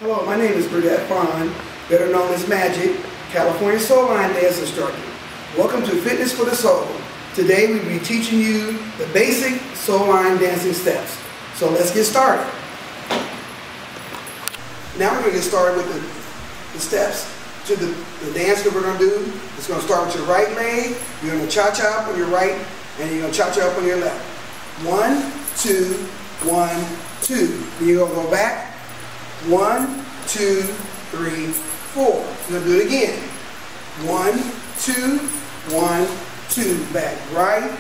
Hello, my name is Burdette Bond, better known as Magic, California Soul Line Dance Instructor. Welcome to Fitness for the Soul. Today we'll be teaching you the basic soul line dancing steps. So let's get started. Now we're going to get started with the steps to the dance that we're going to do. It's going to start with your right leg. You're going to cha-cha up on your right, and you're going to cha-cha up on your left. 1, 2, 1, 2. Then you're going to go back. 1, 2, 3, 4. You're going to do it again. 1, 2, 1, 2. Back. Right,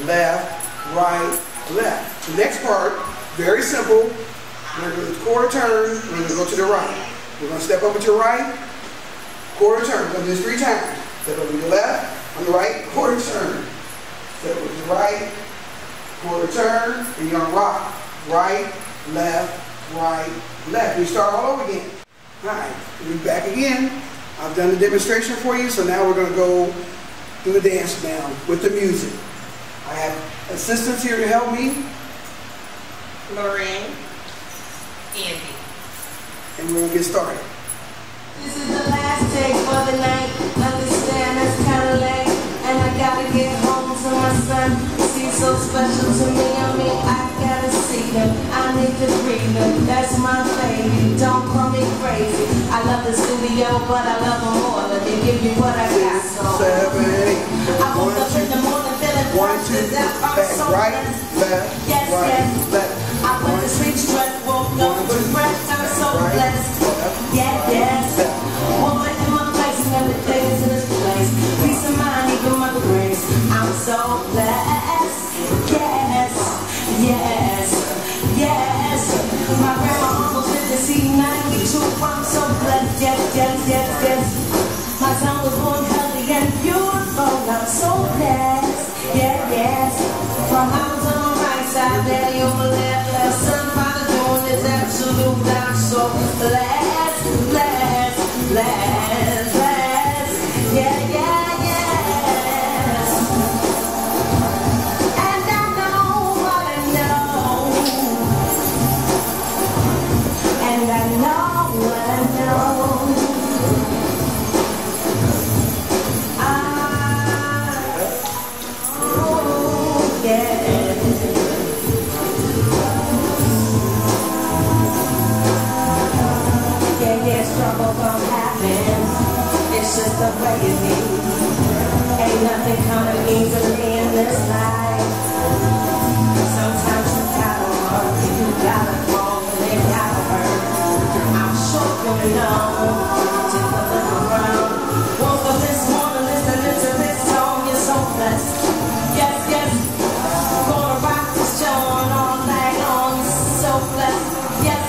left, right, left. The next part, very simple. We're going to do a quarter turn. We're going to go to the right. We're going to step up with your right, quarter turn. We're going to do this 3 times. Step up with your left, on the right, quarter turn. Step up with your right, quarter turn, and you're going to rock. Right, left, right, left. We start all over again. Alright, we'll be back again. I've done the demonstration for you, so now we're going to go do the dance now with the music. I have assistants here to help me. Lorraine, Andy. And we're going to get started. This is the last take for the night. Understand that's kind of late. And I gotta get home to my son. He's so special to me. I gotta see him. I need to breathe him. That's my baby. Don't call me crazy. I love the studio, but I love him more. Let me give you what I got. 6, 7, 8. I woke up in the morning feeling 1, 2, back, so right, left, yes, right, yes. left. I went to sleep stressed, woke up with breath. I'm so blessed. Yeah, yes. Woman in my place, and everything's in this place. Peace of mind, even my grace. I'm so blessed. Yes, yes, yes. My grandma almost lived to see 92. I'm so blessed. Yes, yes, yes, yes. My son was born healthy and beautiful. I'm so blessed. Yeah, yes. From house on the right side, daddy on the left. Son, father doing this absolute. I'm so blessed, blessed, blessed, blessed. Yeah, yeah, yes. And I know what I know. And I know what I know. Oh, yeah. Trouble gon' happen. It's just the way it is. Ain't nothing coming easily in this life. Sometimes you gotta work, you gotta fall, and it gotta hurt. I'm sure you know. Just a look around. Woke up this morning listening to this song. You're so blessed. Yes, yes. Gonna rock this show all night long. So blessed. Yes.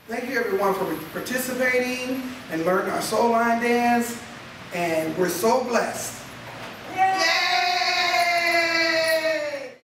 Thank you everyone for participating and learning our soul line dance, and we're so blessed.